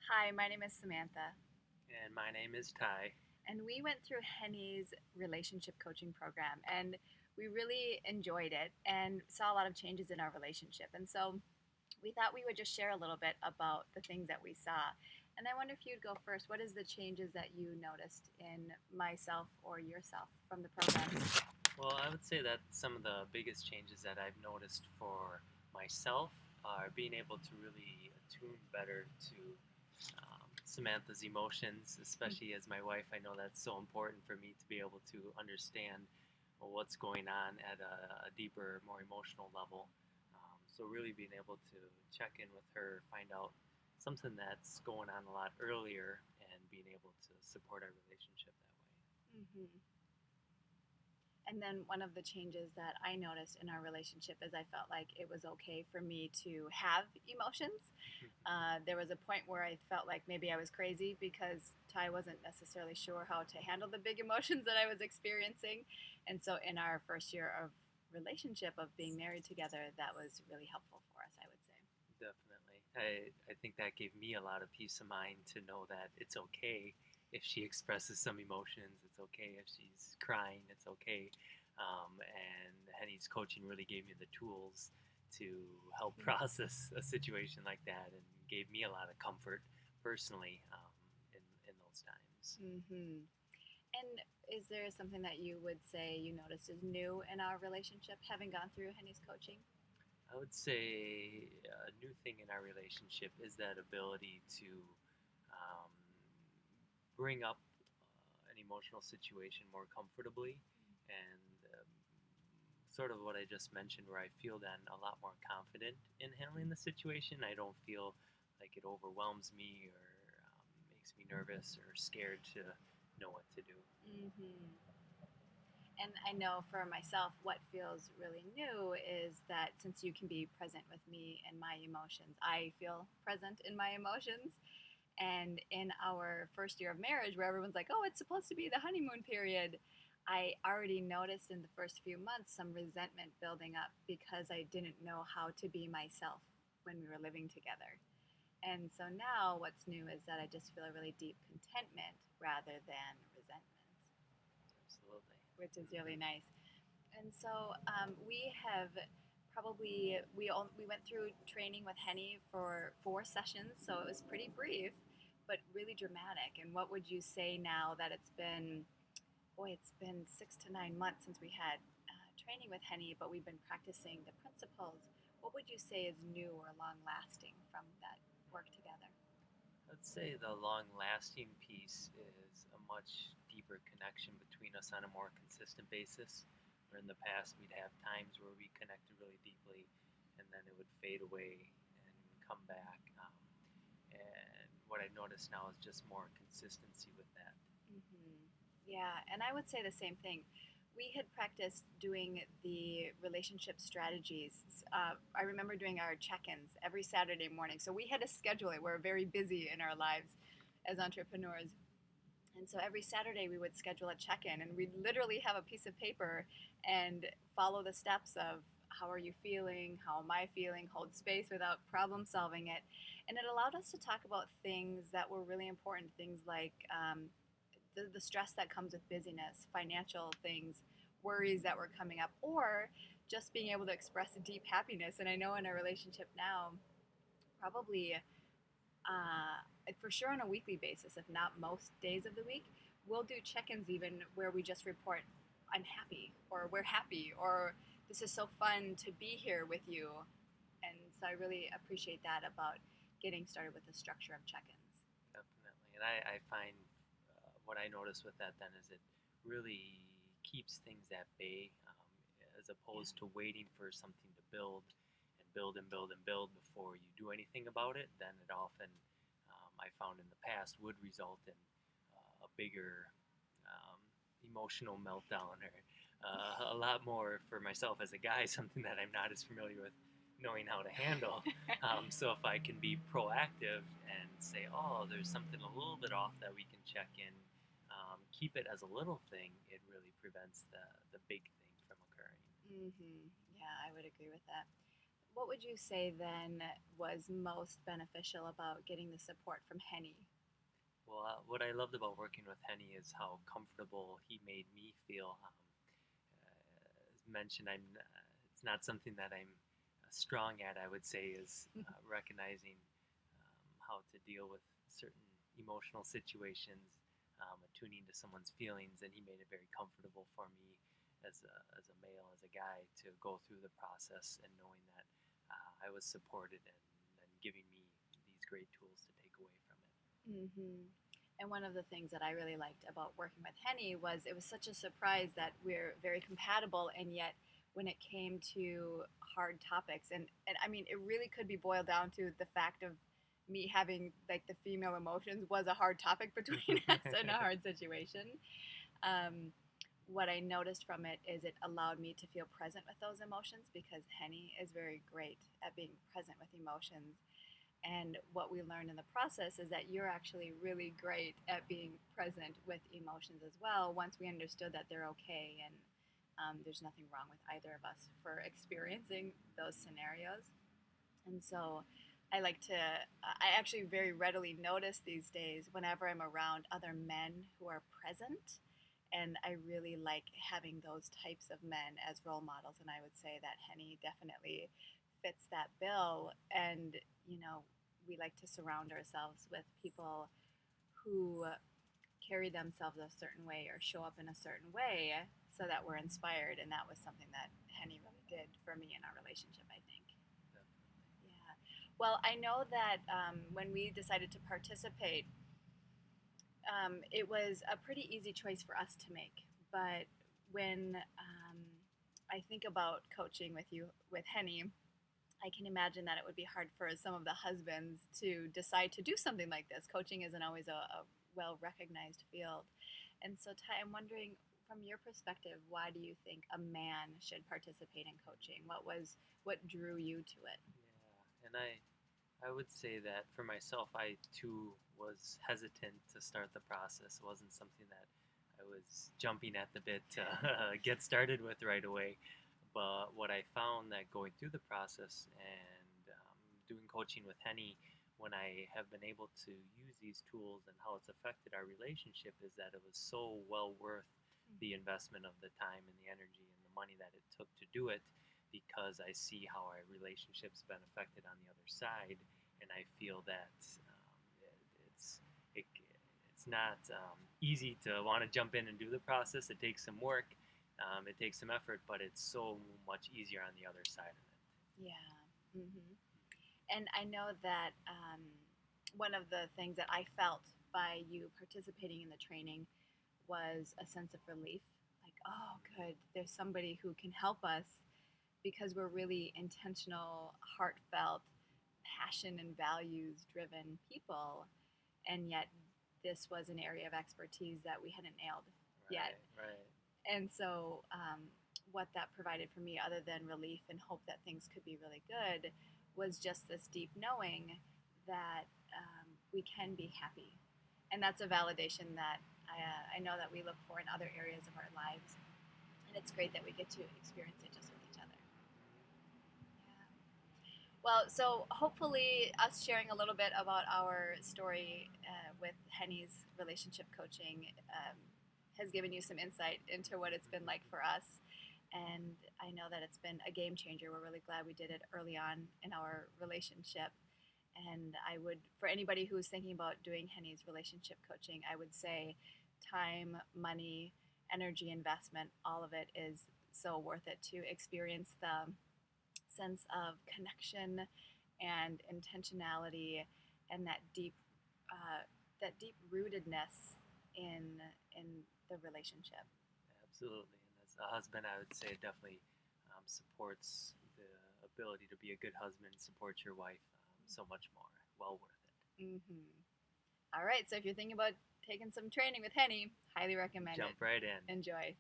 Hi, my name is Samantha, And my name is Ty. and we went through Henny's relationship coaching program, and we really enjoyed it and saw a lot of changes in our relationship. And so we thought we would just share a little bit about the things that we saw. And I wonder if you'd go first. What is the changes that you noticed in myself or yourself from the program? Well, I would say that some of the biggest changes that I've noticed for myself are being able to really attune better to Samantha's emotions, especially as my wife. I know that's so important for me to be able to understand what's going on at a deeper, more emotional level. So, really being able to check in with her, find out something that's going on a lot earlier, and being able to support our relationship that way. Hmm. And then one of the changes that I noticed in our relationship is I felt like it was okay for me to have emotions. There was a point where I felt like maybe I was crazy because Ty wasn't necessarily sure how to handle the big emotions that I was experiencing. And so, in our first year of relationship, of being married together, that was really helpful for us, I would say. Definitely. I think that gave me a lot of peace of mind to know that it's okay if she expresses some emotions. It's okay if she's crying. It's okay. And Henny's coaching really gave me the tools to help process a situation like that and gave me a lot of comfort personally in those times. Mm-hmm. And is there something that you would say you noticed is new in our relationship, having gone through Henny's coaching? I would say a new thing in our relationship is that ability to um, bring up an emotional situation more comfortably and sort of what I just mentioned, where I feel then a lot more confident in handling the situation. I don't feel like it overwhelms me or makes me nervous or scared to know what to do. Mm-hmm. And I know for myself, what feels really new is that since you can be present with me and my emotions, I feel present in my emotions. And in our first year of marriage, where everyone's like, oh, it's supposed to be the honeymoon period, I already noticed in the first few months some resentment building up because I didn't know how to be myself when we were living together. And so now what's new is that I just feel a really deep contentment rather than resentment, Absolutely. which is really nice. And so we have probably we went through training with Henny for 4 sessions, so it was pretty brief, but really dramatic. And what would you say now that it's been? Boy, it's been 6 to 9 months since we had training with Henny, but we've been practicing the principles. What would you say is new or long lasting from that work together? I'd say the long lasting piece is a much deeper connection between us on a more consistent basis. Where in the past we'd have times where we connected really deeply and then it would fade away and come back. And what I notice now is just more consistency with that. Hmm. Yeah, and I would say the same thing. We had practiced doing the relationship strategies. I remember doing our check-ins every Saturday morning. So we had to schedule it. We're very busy in our lives as entrepreneurs. And so every Saturday we would schedule a check-in and we'd literally have a piece of paper and follow the steps of how are you feeling, how am I feeling, hold space without problem solving it. And it allowed us to talk about things that were really important, things like the stress that comes with busyness, financial things, worries that were coming up, or just being able to express a deep happiness. And I know in a relationship now, probably for sure on a weekly basis, if not most days of the week, we'll do check-ins even where we just report, I'm happy, or we're happy, or this is so fun to be here with you. And so I really appreciate that about getting started with the structure of check-ins. Definitely. And I find what I notice with that then is it really keeps things at bay as Yeah. opposed to waiting for something to build and build and build and build before you do anything about it. Then it often, I found in the past, would result in a bigger um, emotional meltdown or a lot more for myself as a guy, something that I'm not as familiar with knowing how to handle. So if I can be proactive and say, oh, there's something a little bit off that we can check in, keep it as a little thing, it really prevents the big thing from occurring. Mm-hmm. Yeah, I would agree with that. what would you say then was most beneficial about getting the support from Henny? Well, what I loved about working with Henny is how comfortable he made me feel. As mentioned, it's not something that I'm strong at. I would say is recognizing how to deal with certain emotional situations, attuning to someone's feelings, and he made it very comfortable for me as a male, as a guy, to go through the process and knowing that I was supported and giving me these great tools to take away from it. Hmm. And one of the things that I really liked about working with Henny was it was such a surprise that we're very compatible, and yet when it came to hard topics, and I mean, it really could be boiled down to the fact of me having like the female emotions was a hard topic between us in a hard situation. Um, what I noticed from it is it allowed me to feel present with those emotions because Henny is very great at being present with emotions. And what we learned in the process is that you're actually really great at being present with emotions as well once we understood that they're okay and there's nothing wrong with either of us for experiencing those scenarios. And so I actually very readily notice these days whenever I'm around other men who are present. And I really like having those types of men as role models. And I would say that Henny definitely fits that bill. And, you know, we like to surround ourselves with people who carry themselves a certain way or show up in a certain way so that we're inspired. And that was something that Henny really did for me in our relationship, I think. Yeah. Well, I know that when we decided to participate, it was a pretty easy choice for us to make. But when I think about coaching with you, with Henny, I can imagine that it would be hard for some of the husbands to decide to do something like this. Coaching isn't always a well recognized field. And so, Ty, I'm wondering, from your perspective, why do you think a man should participate in coaching? What drew you to it? Yeah, and I would say that for myself, I too was hesitant to start the process. It wasn't something that I was jumping at the bit to get started with right away. But what I found that going through the process and doing coaching with Henny, when I have been able to use these tools and how it's affected our relationship, is that it was so well worth the investment of the time and the energy and the money that it took to do it, because I see how our relationship's been affected on the other side, and I feel that it, it's not easy to want to jump in and do the process. It takes some work, it takes some effort, but it's so much easier on the other side of it. Yeah. Hmm. And I know that one of the things that I felt by you participating in the training was a sense of relief. Like, oh, good, there's somebody who can help us because we're really intentional, heartfelt, passion and values driven people. And yet, this was an area of expertise that we hadn't nailed yet. Right. And so, what that provided for me, other than relief and hope that things could be really good, was just this deep knowing that we can be happy. And that's a validation that I know that we look for in other areas of our lives. And it's great that we get to experience it just with each other. Yeah. Well, so hopefully, us sharing a little bit about our story with Henny's relationship coaching has given you some insight into what it's been like for us. And I know that it's been a game changer. We're really glad we did it early on in our relationship. And I would, for anybody who's thinking about doing Henny's relationship coaching, I would say time, money, energy investment, all of it is so worth it to experience the sense of connection and intentionality and that deep rootedness in the relationship. Absolutely. And as a husband, I would say it definitely supports the ability to be a good husband, support your wife so much more. Well worth it. Mm-hmm. All right, so if you're thinking about taking some training with Henny, highly recommend Jump it. right in. Enjoy.